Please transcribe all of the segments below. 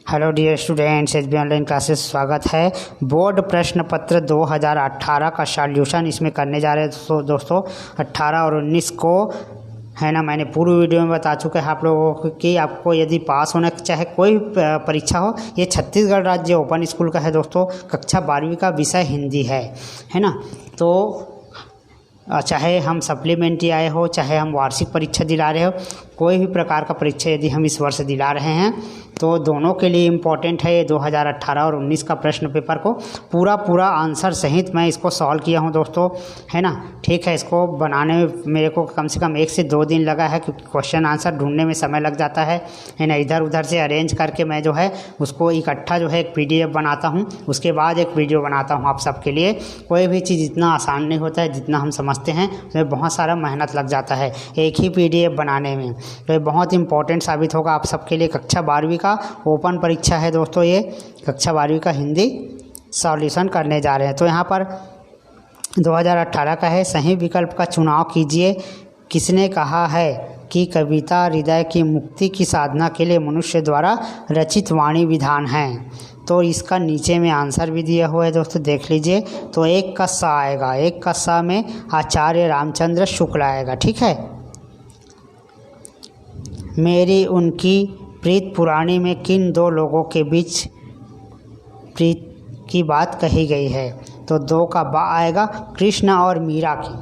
Hello dear students, H B online classes स्वागत है। Board प्रश्न पत्र 2018 का सॉल्यूशन इसमें करने जा रहे हैं दोस्तों 18 और 19 को, है ना। मैंने पूरी वीडियो में बता चुका है आप लोगों को कि आपको यदि पास होना चाहे कोई परीक्षा हो, ये छत्तीसगढ़ राज्य ओपन स्कूल का है दोस्तों। कक्षा 12वीं का विषय हिंदी है ना। तो चाहे हम सप्लीमेंट्री आए हो, चाहे हम वार्षिक परीक्षा दिला रहे हो, कोई भी प्रकार का परीक्षा यदि हम इस वर्ष दिला रहे हैं तो दोनों के लिए इम्पॉर्टेंट है ये 2018 और 19 का प्रश्न पेपर को पूरा आंसर सहित मैं इसको सॉल्व किया हूँ दोस्तों, है ना। ठीक है, इसको बनाने में मेरे को कम से कम 1 से 2 दिन लगा है क्योंकि क्वेश्चन आंसर ढूंढने में समय लग जाता है ना। इधर उधर से अरेंज करके मैं जो है उसको इकट्ठा जो है एक PDF बनाता हूँ, उसके बाद एक वीडियो बनाता हूँ आप सबके लिए। कोई भी चीज़ इतना आसान नहीं होता है जितना हम समझते हैं, उसमें बहुत सारा मेहनत लग जाता है एक ही PDF बनाने में। तो ये बहुत इंपॉर्टेंट साबित होगा आप सबके लिए। कक्षा 12वीं का ओपन परीक्षा है दोस्तों, ये कक्षा 12वीं का हिंदी सॉल्यूशन करने जा रहे हैं। तो यहाँ पर 2018 का है, सही विकल्प का चुनाव कीजिए। किसने कहा है कि कविता हृदय की मुक्ति की साधना के लिए मनुष्य द्वारा रचित वाणी विधान है? तो इसका नीचे में आंसर भी दिया हुआ है दोस्तों, देख लीजिए। तो 1 का सा आएगा, 1 का सा में आचार्य रामचंद्र शुक्ल आएगा। ठीक है, मेरी उनकी प्रीत पुराणी में किन 2 लोगों के बीच प्रीत की बात कही गई है? तो 2 का बा आएगा, कृष्ण और मीरा की।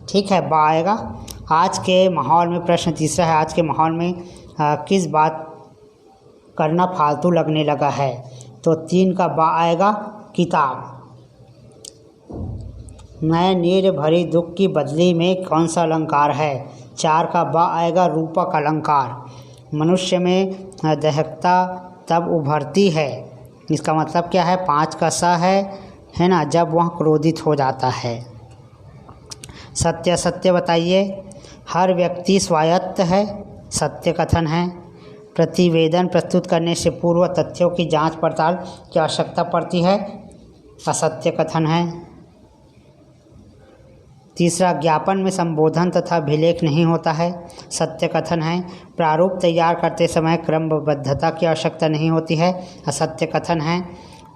ठीक है, बा आएगा। आज के माहौल में प्रश्न तीसरा है, आज के माहौल में किस बात करना फालतू लगने लगा है? तो 3 का बा आएगा, किताब। नए नीर भरी दुख की बदली में कौन सा अलंकार है? 4 का बा आएगा, रूपक अलंकार। मनुष्य में दहकता तब उभरती है, इसका मतलब क्या है? 5 का सा है ना, जब वह क्रोधित हो जाता है। सत्य सत्य बताइए। हर व्यक्ति स्वायत्त है, सत्य कथन है। प्रतिवेदन प्रस्तुत करने से पूर्व तथ्यों की जांच पड़ताल की आवश्यकता पड़ती है, असत्य कथन है। तीसरा, ज्ञापन में संबोधन तथा अभिलेख नहीं होता है, सत्य कथन है। प्रारूप तैयार करते समय क्रमबद्धता की आवश्यकता नहीं होती है, असत्य कथन है।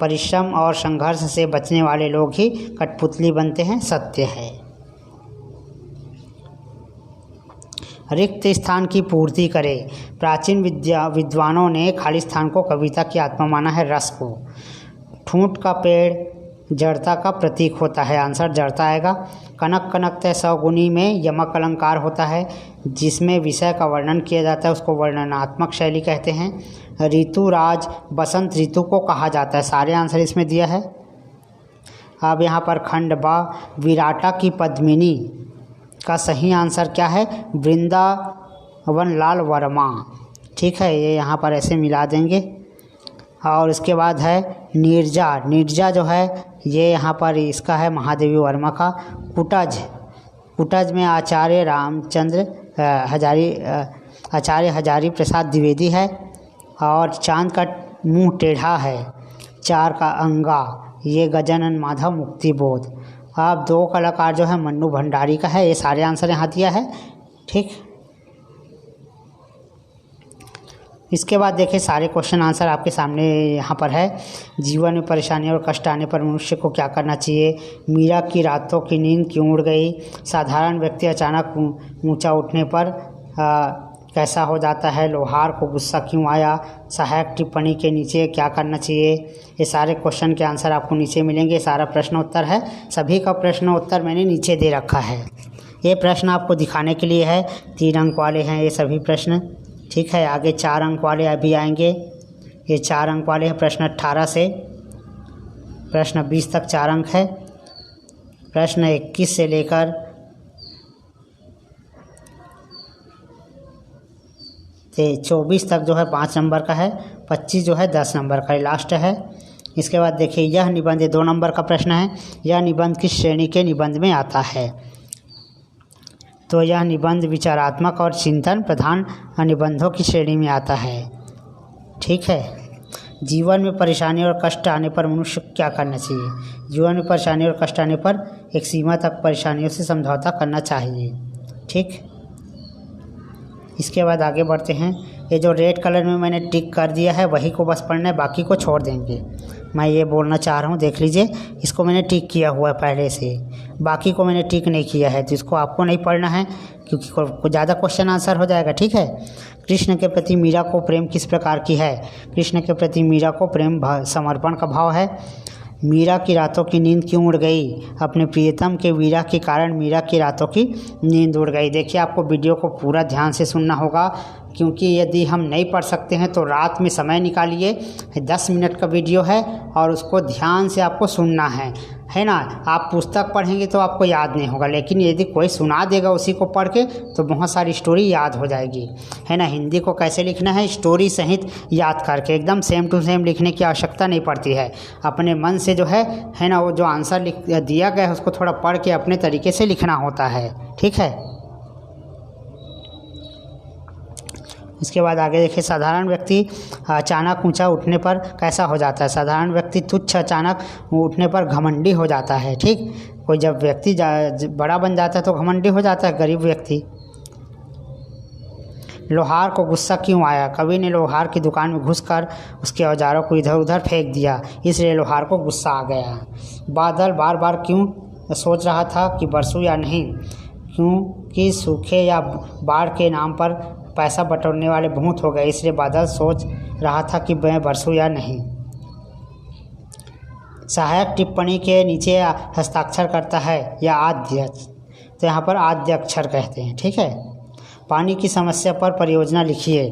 परिश्रम और संघर्ष से बचने वाले लोग ही कठपुतली बनते हैं, सत्य है। रिक्त स्थान की पूर्ति करें। प्राचीन विद्वानों ने खाली स्थान को कविता की आत्मा माना है, रस को। ठूंठ का पेड़ जड़ता का प्रतीक होता है, आंसर जड़ता आएगा। कनक कनकते सौगुनी में यमक अलंकार होता है, जिसमें विषय का वर्णन किया जाता है, उसको वर्णनात्मक शैली कहते हैं। ऋतुराज बसंत ऋतु को कहा जाता है, सारे आंसर इसमें दिया है। अब यहाँ पर खंड बा, विराटा की पद्मिनी का सही आंसर क्या है? वृंदावन लाल वर्मा। ठीक है, ये यहाँ पर ऐसे मिला देंगे। और इसके बाद है नीरजा। नीरजा जो है ये यहाँ पर इसका है महादेवी वर्मा का। कुटज, कुटज में आचार्य हजारी प्रसाद द्विवेदी है। और चांद का मुंह टेढ़ा है, 4 का अंगा, ये गजानन माधव मुक्तिबोध। अब 2 कलाकार जो है मन्नू भंडारी का है, ये सारे आंसर यहाँ दिया है। ठीक, इसके बाद देखिए सारे क्वेश्चन आंसर आपके सामने यहाँ पर है। जीवन में परेशानी और कष्ट आने पर मनुष्य को क्या करना चाहिए? मीरा की रातों की नींद क्यों उड़ गई? साधारण व्यक्ति अचानक ऊंचा उठने पर कैसा हो जाता है? लोहार को गुस्सा क्यों आया? सहायक टिप्पणी के नीचे क्या करना चाहिए? ये सारे क्वेश्चन के आंसर आपको नीचे मिलेंगे। सारा प्रश्न उत्तर है, सभी का प्रश्न उत्तर मैंने नीचे दे रखा है। ये प्रश्न आपको दिखाने के लिए है, 3 अंक वाले हैं ये सभी प्रश्न। ठीक है, आगे 4 अंक वाले अभी आएंगे, ये 4 अंक वाले हैं। प्रश्न 18 से प्रश्न 20 तक 4 अंक है। प्रश्न 21 से लेकर 24 तक जो है 5 नंबर का है, 25 जो है 10 नंबर का, लास्ट है। इसके बाद देखिए यह निबंध, 2 नंबर का प्रश्न है। यह निबंध किस श्रेणी के निबंध में आता है? तो यह निबंध विचारात्मक और चिंतन प्रधान निबंधों की श्रेणी में आता है। ठीक है, जीवन में परेशानी और कष्ट आने पर मनुष्य को क्या करना चाहिए? जीवन में परेशानी और कष्ट आने पर एक सीमा तक परेशानियों से समझौता करना चाहिए। ठीक, इसके बाद आगे बढ़ते हैं। ये जो रेड कलर में मैंने टिक कर दिया है वही को बस पढ़ना है, बाकी को छोड़ देंगे। मैं ये बोलना चाह रहा हूँ, देख लीजिए, इसको मैंने टिक किया हुआ है पहले से, बाकी को मैंने टिक नहीं किया है, तो इसको आपको नहीं पढ़ना है क्योंकि ज़्यादा क्वेश्चन आंसर हो जाएगा। ठीक है। कृष्ण के प्रति मीरा को प्रेम किस प्रकार की है? कृष्ण के प्रति मीरा को प्रेम समर्पण का भाव है। मीरा की रातों की नींद क्यों उड़ गई? अपने प्रियतम के विरह के कारण मीरा की रातों की नींद उड़ गई। देखिए, आपको वीडियो को पूरा ध्यान से सुनना होगा, क्योंकि यदि हम नहीं पढ़ सकते हैं तो रात में समय निकालिए, 10 मिनट का वीडियो है और उसको ध्यान से आपको सुनना है ना। आप पुस्तक पढ़ेंगे तो आपको याद नहीं होगा, लेकिन यदि कोई सुना देगा उसी को पढ़ के तो बहुत सारी स्टोरी याद हो जाएगी, है ना। हिंदी को कैसे लिखना है, स्टोरी सहित याद करके, एकदम सेम टू सेम लिखने की आवश्यकता नहीं पड़ती है। अपने मन से जो है ना, वो जो आंसर दिया गया है उसको थोड़ा पढ़ के अपने तरीके से लिखना होता है। ठीक है। इसके बाद आगे देखिए, साधारण व्यक्ति अचानक ऊंचा उठने पर कैसा हो जाता है? साधारण व्यक्ति तुच्छ अचानक उठने पर घमंडी हो जाता है। ठीक। कोई जब व्यक्ति बड़ा बन जाता है तो घमंडी हो जाता है गरीब व्यक्ति। लोहार को गुस्सा क्यों आया? कवि ने लोहार की दुकान में घुसकर उसके औजारों को इधर उधर फेंक दिया, इसलिए लोहार को गुस्सा आ गया। बादल बार बार क्यों सोच रहा था कि बरसूं या नहीं? क्योंकि सूखे या बाढ़ के नाम पर पैसा बटोरने वाले बहुत हो गए, इसलिए बादल सोच रहा था कि मैं बरसूं या नहीं। सहायक टिप्पणी के नीचे हस्ताक्षर करता है या आद्य, तो यहाँ पर आद्य अक्षर कहते हैं। ठीक है। पानी की समस्या पर परियोजना लिखिए।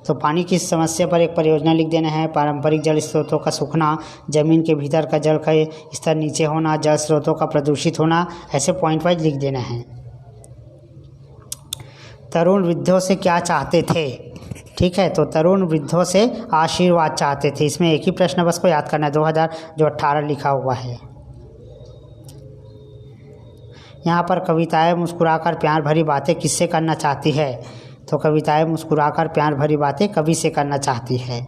तो पानी की समस्या पर एक परियोजना लिख देना है। पारंपरिक जल स्रोतों का सूखना, जमीन के भीतर का जल का स्तर नीचे होना, जल स्रोतों का प्रदूषित होना, ऐसे पॉइंट वाइज लिख देना है। तरुण वृद्धों से क्या चाहते थे? ठीक है। तो तरुण वृद्धों से आशीर्वाद चाहते थे। इसमें एक ही प्रश्न बस को याद करना है, 2018 लिखा हुआ है। यहाँ पर कविताएं मुस्कुराकर प्यार भरी बातें किससे करना चाहती है? तो कविताएं मुस्कुराकर प्यार भरी बातें कवि से करना चाहती है।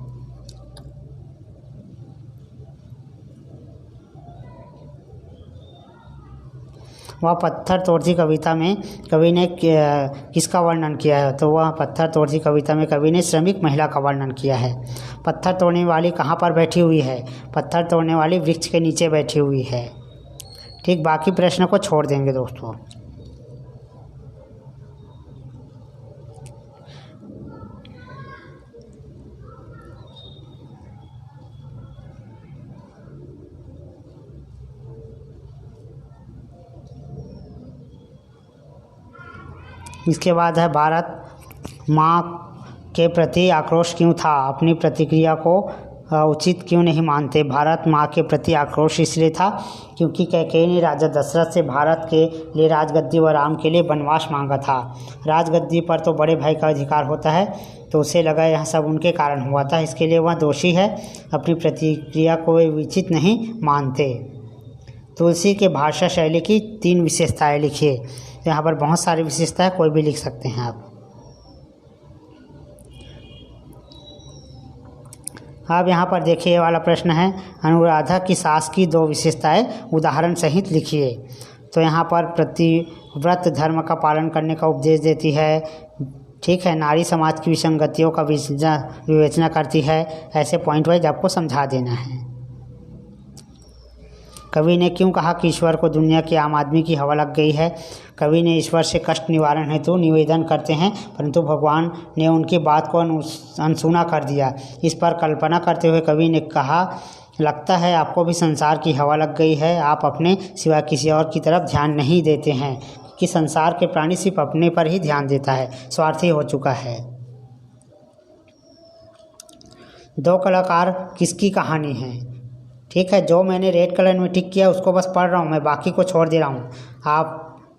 वह पत्थर तोड़ती कविता में कवि ने किसका वर्णन किया है? तो वह पत्थर तोड़ती कविता में कवि ने श्रमिक महिला का वर्णन किया है। पत्थर तोड़ने वाली कहाँ पर बैठी हुई है? पत्थर तोड़ने वाली वृक्ष के नीचे बैठी हुई है। ठीक। बाकी प्रश्न को छोड़ देंगे दोस्तों। इसके बाद है, भारत माँ के प्रति आक्रोश क्यों था? अपनी प्रतिक्रिया को उचित क्यों नहीं मानते? भारत माँ के प्रति आक्रोश इसलिए था क्योंकि कैकेयी ने राजा दशरथ से भारत के लिए राजगद्दी व राम के लिए वनवास मांगा था। राजगद्दी पर तो बड़े भाई का अधिकार होता है, तो उसे लगा यह सब उनके कारण हुआ था, इसके लिए वह दोषी है। अपनी प्रतिक्रिया को वे उचित नहीं मानते। तुलसी के भाषा शैली की 3 विशेषताएं लिखिए। यहाँ पर बहुत सारी विशेषताएं, कोई भी लिख सकते हैं आप। अब यहाँ पर देखिए, ये वाला प्रश्न है, अनुराधा की सास की 2 विशेषताएं उदाहरण सहित लिखिए। तो यहाँ पर प्रतिव्रत धर्म का पालन करने का उपदेश देती है। ठीक है। नारी समाज की विसंगतियों का विवेचना करती है। ऐसे पॉइंट वाइज आपको समझा देना है। कवि ने क्यों कहा कि ईश्वर को दुनिया के आम आदमी की हवा लग गई है? कवि ने ईश्वर से कष्ट निवारण हेतु निवेदन करते हैं, परंतु भगवान ने उनकी बात को अनसुना कर दिया। इस पर कल्पना करते हुए कवि ने कहा, लगता है आपको भी संसार की हवा लग गई है। आप अपने सिवा किसी और की तरफ ध्यान नहीं देते हैं, कि संसार के प्राणी सिर्फ अपने पर ही ध्यान देता है, स्वार्थी हो चुका है। 2 कलाकार किसकी कहानी है? ठीक है। जो मैंने रेड कलर में टिक किया उसको बस पढ़ रहा हूँ मैं, बाकी को छोड़ दे रहा हूँ। आप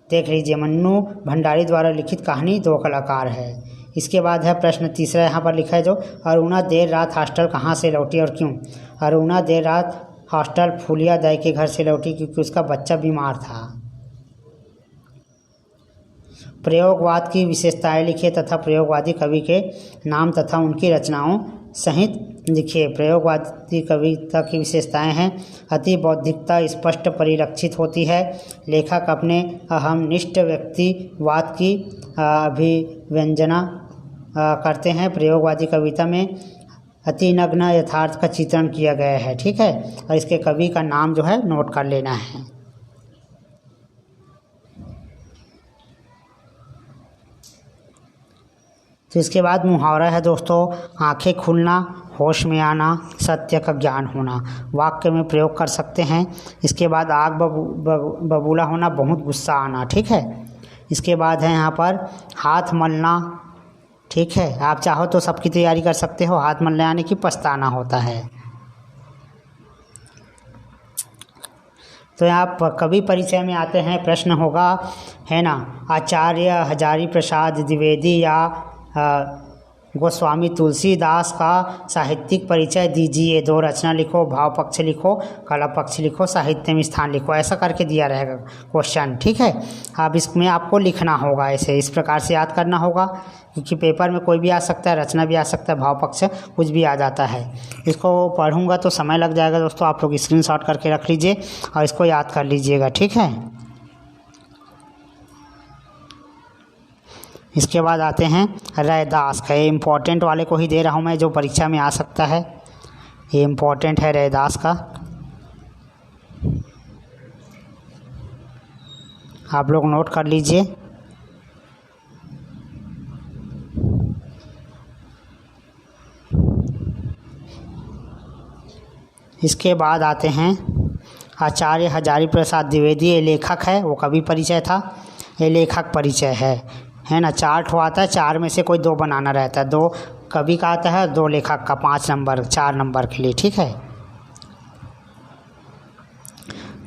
देख लीजिए, मन्नू भंडारी द्वारा लिखित कहानी 2 कलाकार है। इसके बाद है प्रश्न तीसरा, यहाँ पर लिखा है जो, अरुणा देर रात हॉस्टल कहाँ से लौटी और क्यों? अरुणा देर रात हॉस्टल फूलिया दाई के घर से लौटी क्योंकि उसका बच्चा बीमार था। प्रयोगवाद की विशेषताएं लिखिए तथा प्रयोगवादी कवि के नाम तथा उनकी रचनाओं सहित लिखिए। प्रयोगवादी कविता की विशेषताएं हैं, अति बौद्धिकता स्पष्ट परिलक्षित होती है। लेखक अपने अहमनिष्ठ व्यक्तिवाद की अभिव्यंजना करते हैं। प्रयोगवादी कविता में अतिनग्न यथार्थ का चित्रण किया गया है, ठीक है। और इसके कवि का नाम जो है नोट कर लेना है। तो इसके बाद मुहावरा है दोस्तों, आंखें खुलना, होश में आना, सत्य का ज्ञान होना। वाक्य में प्रयोग कर सकते हैं। इसके बाद आग बबूला होना, बहुत गुस्सा आना, ठीक है। इसके बाद है यहाँ पर हाथ मलना, ठीक है। आप चाहो तो सबकी तैयारी कर सकते हो। हाथ मलने आने की पछताना होता है। तो यहाँ कवि परिचय में आते हैं। प्रश्न होगा, है ना, आचार्य हजारी प्रसाद द्विवेदी या गोस्वामी तुलसीदास का साहित्यिक परिचय दीजिए। 2 रचना लिखो, भाव पक्ष लिखो, कला पक्ष लिखो, साहित्य में स्थान लिखो। ऐसा करके दिया रहेगा क्वेश्चन, ठीक है। अब इसमें आपको लिखना होगा, ऐसे इस प्रकार से याद करना होगा, क्योंकि पेपर में कोई भी आ सकता है, रचना भी आ सकता है, भाव पक्ष कुछ भी आ जाता है। इसको पढ़ूंगा तो समय लग जाएगा दोस्तों। आप लोग स्क्रीनशॉट करके रख लीजिए और इसको याद कर लीजिएगा, ठीक है। इसके बाद आते हैं रैदास का। ये इम्पोर्टेंट वाले को ही दे रहा हूँ मैं, जो परीक्षा में आ सकता है। ये इम्पोर्टेंट है रैदास का, आप लोग नोट कर लीजिए। इसके बाद आते हैं आचार्य हजारी प्रसाद द्विवेदी। ये लेखक है, वो कवि परिचय था, ये लेखक परिचय है ना। 4 ठो आता है, 4 में से कोई 2 बनाना रहता है। 2 कवि का आता है, 2 लेखक का, 5 नंबर 4 नंबर के लिए, ठीक है।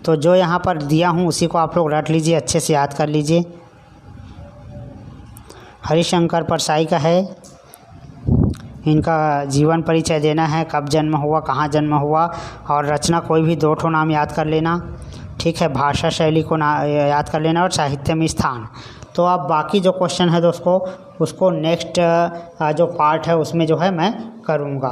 तो जो यहाँ पर दिया हूँ उसी को आप लोग रट लीजिए, अच्छे से याद कर लीजिए। हरिशंकर परसाई का है, इनका जीवन परिचय देना है, कब जन्म हुआ, कहाँ जन्म हुआ, और रचना कोई भी 2 ठो नाम याद कर लेना, ठीक है। भाषा शैली को याद कर लेना और साहित्य में स्थान। तो अब बाकी जो क्वेश्चन है दोस्तों उसको नेक्स्ट जो पार्ट है उसमें जो है मैं करूँगा।